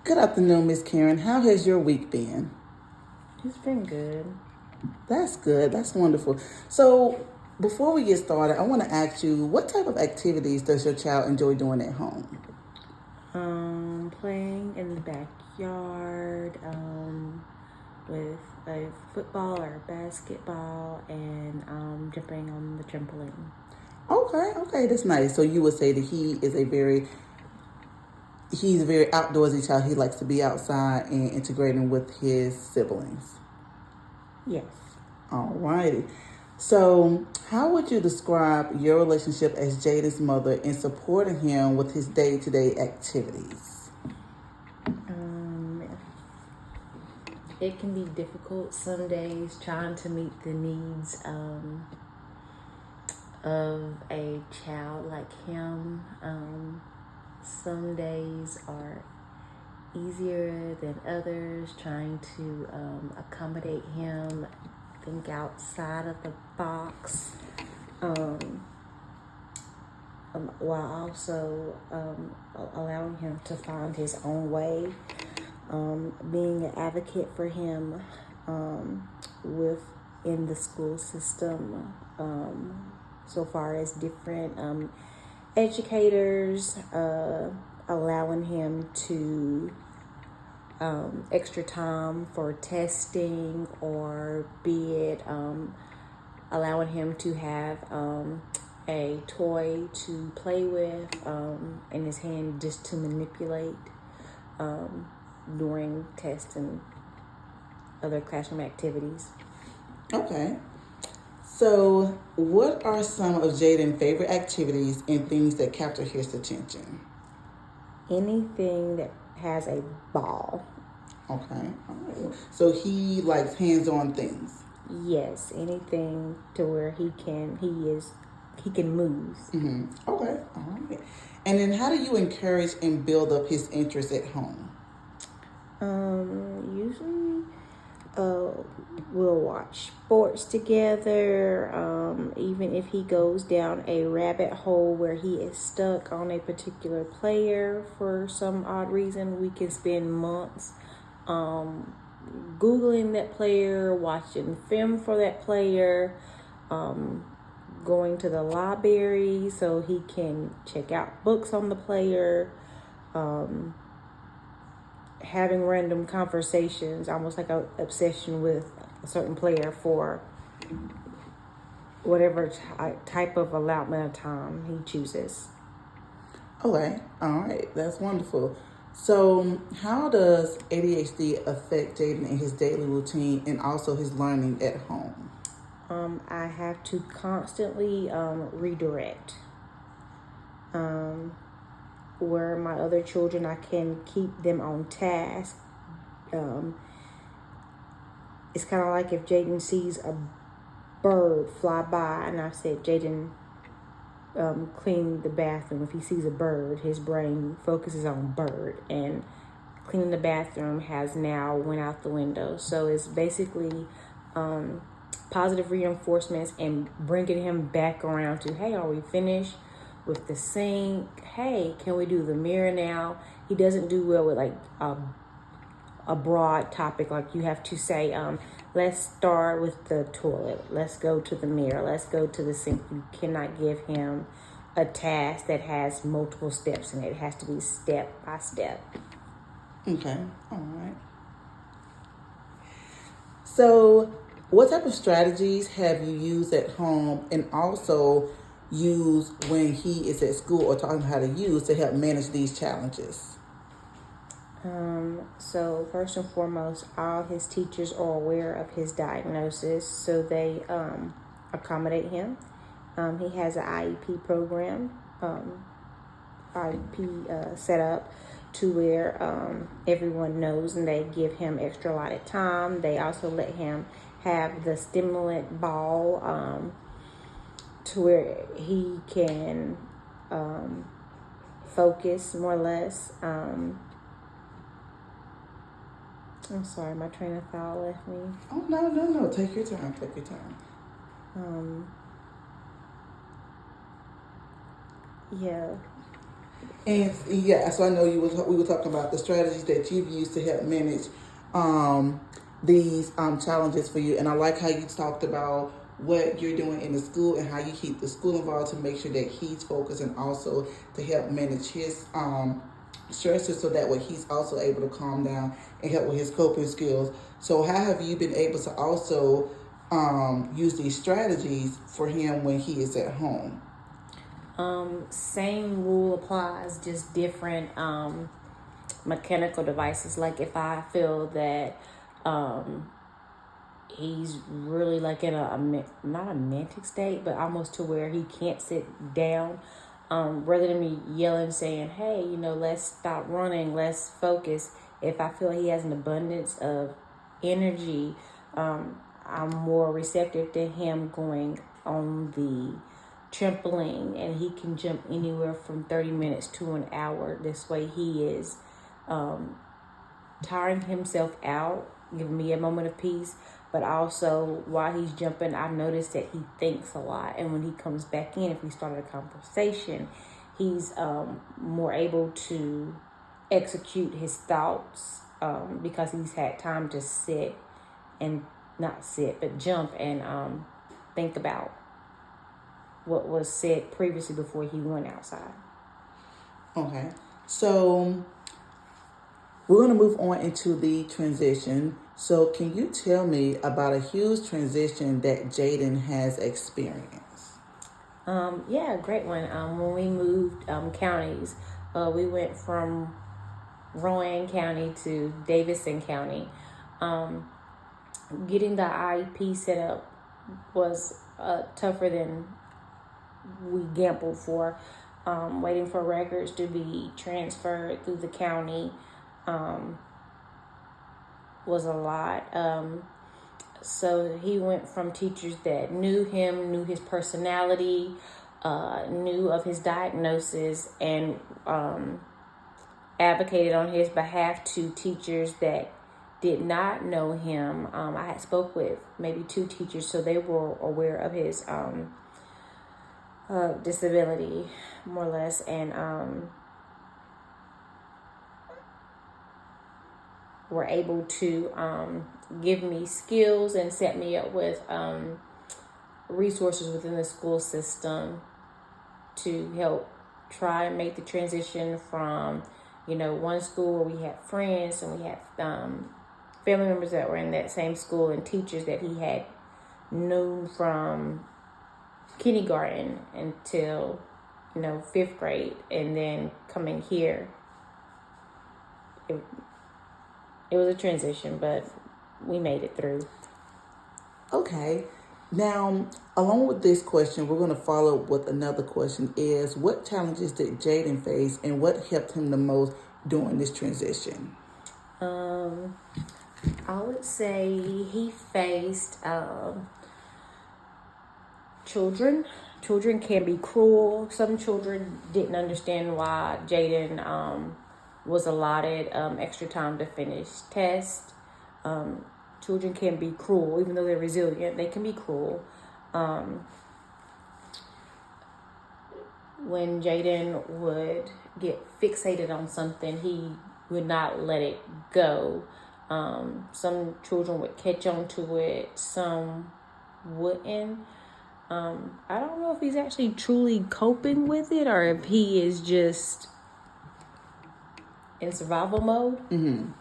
Good afternoon, Miss Karen. How has your week been? It's been good. That's good. That's wonderful. So, before we get started, I want to ask you, what type of activities does your child enjoy doing at home? Playing in the backyard, with a football or basketball and jumping on the trampoline. Okay, that's nice. So you would say that he's a very outdoorsy child. He likes to be outside and integrating with his siblings. Yes. Alrighty. So, how would you describe your relationship as Jaden's mother in supporting him with his day-to-day activities? Um, it can be difficult some days trying to meet the needs of a child like him. Some days are easier than others, trying to accommodate him, think outside of the box, while also allowing him to find his own way, being an advocate for him within the school system, so far as different educators allowing him to extra time for testing, or be it allowing him to have a toy to play with in his hand just to manipulate during tests and other classroom activities. Okay. So, what are some of Jaden's favorite activities and things that capture his attention? Anything that has a ball. Okay. All right. So he likes hands-on things. Yes, anything to where he can move. Okay. All right. And then, how do you encourage and build up his interest at home? Usually, we'll watch sports together. Even if he goes down a rabbit hole where he is stuck on a particular player for some odd reason, we can spend months Googling that player, watching film for that player, going to the library so he can check out books on the player, having random conversations, almost like an obsession with a certain player for whatever type of allotment of time he chooses. Okay. All right. That's wonderful. So, how does ADHD affect Jaden in his daily routine and also his learning at home? I have to constantly redirect. Where my other children, I can keep them on task. It's kind of like if Jaden sees a bird fly by, and I said, Jaden, clean the bathroom. If he sees a bird, his brain focuses on bird, and cleaning the bathroom has now went out the window. So it's basically positive reinforcements and bringing him back around to, hey, are we finished with the sink? Hey, can we do the mirror now? He doesn't do well with like a broad topic, like you have to say, let's start with the toilet, let's go to the mirror, let's go to the sink. You cannot give him a task that has multiple steps in it. It has to be step by step. Okay. All right. So, what type of strategies have you used at home and also use when he is at school, or talking about how to use to help manage these challenges? So first and foremost, all his teachers are aware of his diagnosis, so they accommodate him. He has an IEP program, IEP set up to where everyone knows, and they give him extra allotted time. They also let him have the stimulant ball to where he can focus more or less. I'm sorry, my train of thought left me. Oh, no. Take your time. Take your time. Yeah. And yeah, so I know we were talking about the strategies that you've used to help manage um, these challenges for you. And I like how you talked about what you're doing in the school and how you keep the school involved to make sure that he's focused and also to help manage his stresses so that way he's also able to calm down and help with his coping skills. So how have you been able to also use these strategies for him when he is at home? Same rule applies, just different mechanical devices. Like if I feel that he's really like in not a mental state, but almost to where he can't sit down. Rather than me yelling, saying, "Hey, let's stop running, let's focus." If I feel he has an abundance of energy, I'm more receptive to him going on the trampoline, and he can jump anywhere from 30 minutes to an hour. This way, he is tiring himself out, giving me a moment of peace. But also, while he's jumping, I noticed that he thinks a lot. And when he comes back in, if we start a conversation, he's more able to execute his thoughts because he's had time to sit and not sit, but jump and think about what was said previously before he went outside. Okay. So we're going to move on into the transition. So can you tell me about a huge transition that Jaden has experienced? Yeah, great one. When we moved counties, we went from Rowan County to Davidson County. Getting the IEP set up was tougher than we gambled for. Waiting for records to be transferred through the county was a lot. So he went from teachers that knew him, knew his personality, knew of his diagnosis, and advocated on his behalf, to teachers that did not know him. I had spoke with maybe 2 teachers, so they were aware of his disability, more or less, and were able to give me skills and set me up with resources within the school system to help try and make the transition from, one school where we had friends and we had family members that were in that same school, and teachers that he had known from kindergarten until 5th grade, and then coming here. It was a transition, but we made it through. Okay. Now, along with this question, we're going to follow up with another question is, what challenges did Jaden face and what helped him the most during this transition? I would say he faced children. Children can be cruel. Some children didn't understand why Jaden was allotted extra time to finish tests. Children can be cruel, even though they're resilient. They can be cruel. When Jaden would get fixated on something, he would not let it go. Some children would catch on to it, some wouldn't. I don't know if he's actually truly coping with it or if he is just in survival mode. Mm-hmm.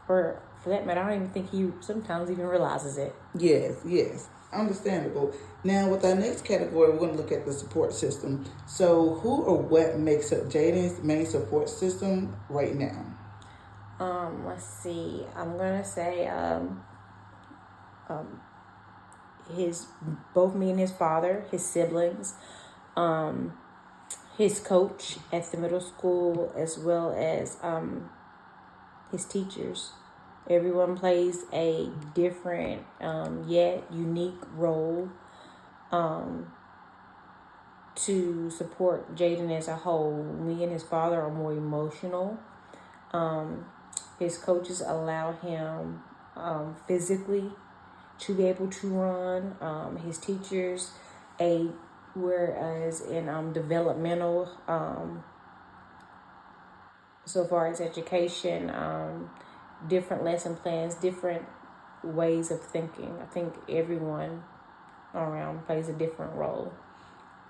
For that matter, I don't even think he sometimes even realizes it. Yes. Understandable. Now, with our next category, we're going to look at the support system. So, who or what makes up Jaden's main support system right now? Let's see. I'm gonna say both me and his father, his siblings, his coach at the middle school, as well as his teachers. Everyone plays a different yet unique role to support Jaden as a whole. Me and his father are more emotional. His coaches allow him physically to be able to run. His teachers, a whereas in developmental, so far as education, different lesson plans, different ways of thinking. I think everyone around plays a different role.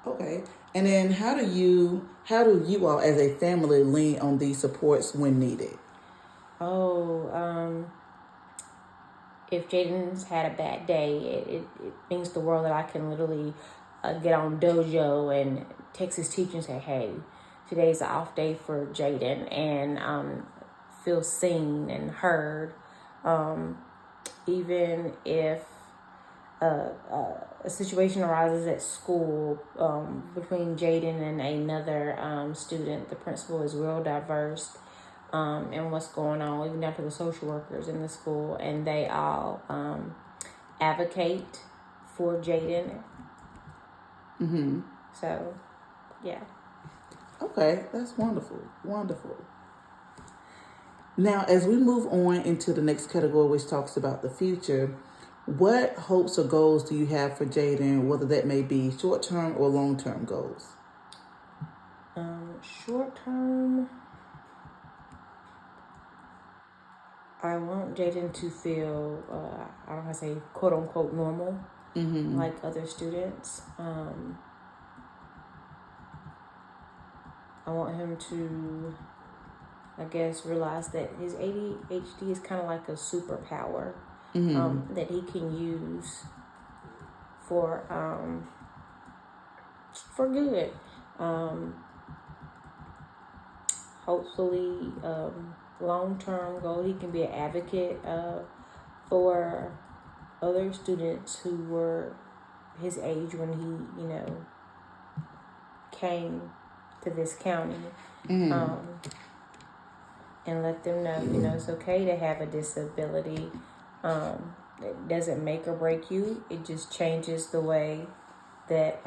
Okay. And then how do you all as a family lean on these supports when needed? If Jaden's had a bad day, it means the world that I can literally get on Dojo and text his teacher and say, hey, today's an off day for Jaden, and feel seen and heard. Even if a situation arises at school between Jaden and another student, the principal is real diverse and what's going on, even down to the social workers in the school, and they all advocate for Jaden. Mm-hmm. So, yeah. Okay, that's wonderful. Wonderful. Now, as we move on into the next category, which talks about the future, what hopes or goals do you have for Jaden, whether that may be short-term or long-term goals? Short-term, I want Jaden to feel, I don't want to say quote-unquote normal, like other students. I want him to, I guess, realize that his ADHD is kind of like a superpower that he can use for good. Hopefully, long-term goal, he can be an advocate for other students who were his age when he, came to this county. And let them know, it's okay to have a disability. It doesn't make or break you. It just changes the way that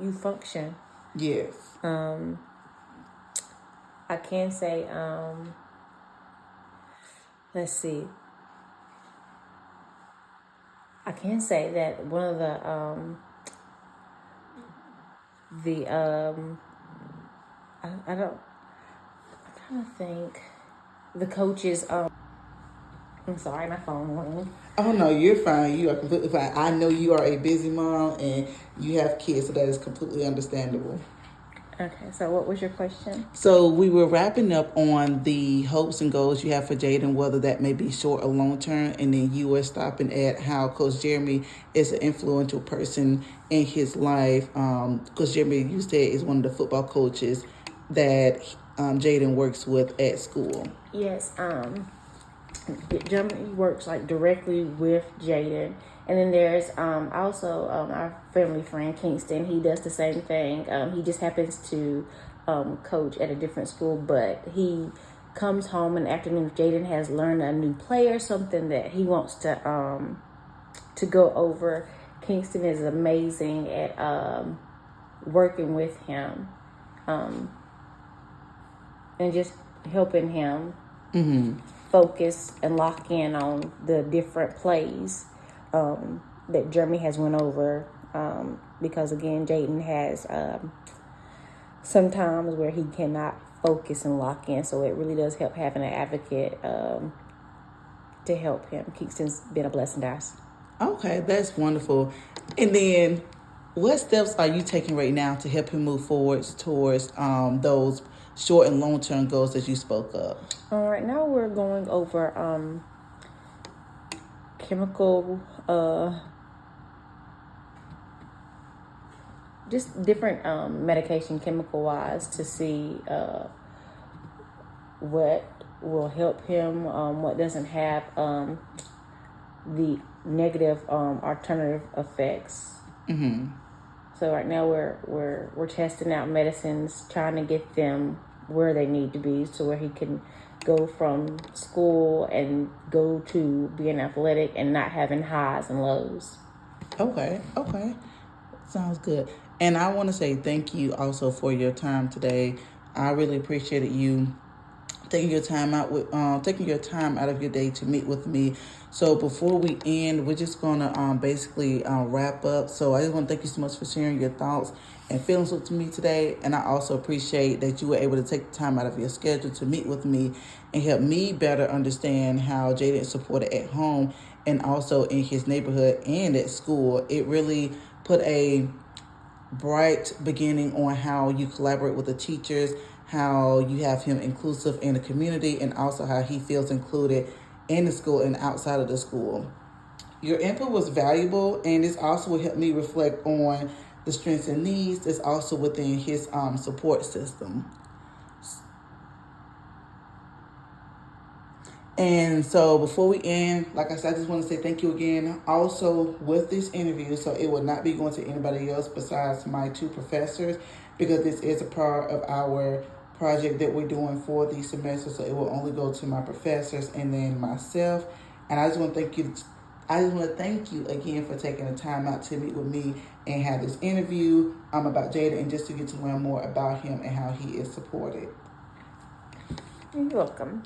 you function. Yes. I can say, let's see. I can say that one of I think the coaches, I'm sorry, my phone rang. Oh, no, you're fine. You are completely fine. I know you are a busy mom and you have kids, so that is completely understandable. Okay, so what was your question? So we were wrapping up on the hopes and goals you have for Jaden, whether that may be short or long term, and then you were stopping at how Coach Jeremy is an influential person in his life. Coach Jeremy, you said, is one of the football coaches that Jaden works with at school. Yes, Jeremy works like directly with Jaden. And then there's also our family friend Kingston. He does the same thing. He just happens to coach at a different school, but he comes home in the afternoon if Jaden has learned a new play or something that he wants to go over. Kingston is amazing at working with him and just helping him focus and lock in on the different plays that Jeremy has went over, because again, Jaden has sometimes where he cannot focus and lock in, so it really does help having an advocate to help him. Kingston's been a blessing to us. Okay, that's wonderful. And then, what steps are you taking right now to help him move forward towards those short and long-term goals that you spoke of? Right now we're going over chemical, just different medication chemical-wise to see what will help him, what doesn't have the negative alternative effects. So right now we're testing out medicines, trying to get them where they need to be, so where he can go from school and go to being athletic and not having highs and lows. Okay. Sounds good. And I want to say thank you also for your time today. I really appreciated you taking your time out with taking your time out of your day to meet with me. So before we end, we're just gonna basically wrap up. So I just want to thank you so much for sharing your thoughts and feelings with me today. And I also appreciate that you were able to take the time out of your schedule to meet with me and help me better understand how Jaden is supported at home and also in his neighborhood and at school. It really put a bright beginning on how you collaborate with the teachers, how you have him inclusive in the community, and also how he feels included in the school and outside of the school. Your input was valuable, and this also will help me reflect on the strengths and needs that's also within his support system. And so before we end, like I said, I just want to say thank you again. Also with this interview, so it will not be going to anybody else besides my two professors, because this is a part of our project that we're doing for the semester. So it will only go to my professors and then myself. And I just want to thank you. I just want to thank you again for taking the time out to meet with me and have this interview about Jada, and just to get to learn more about him and how he is supported. You're welcome.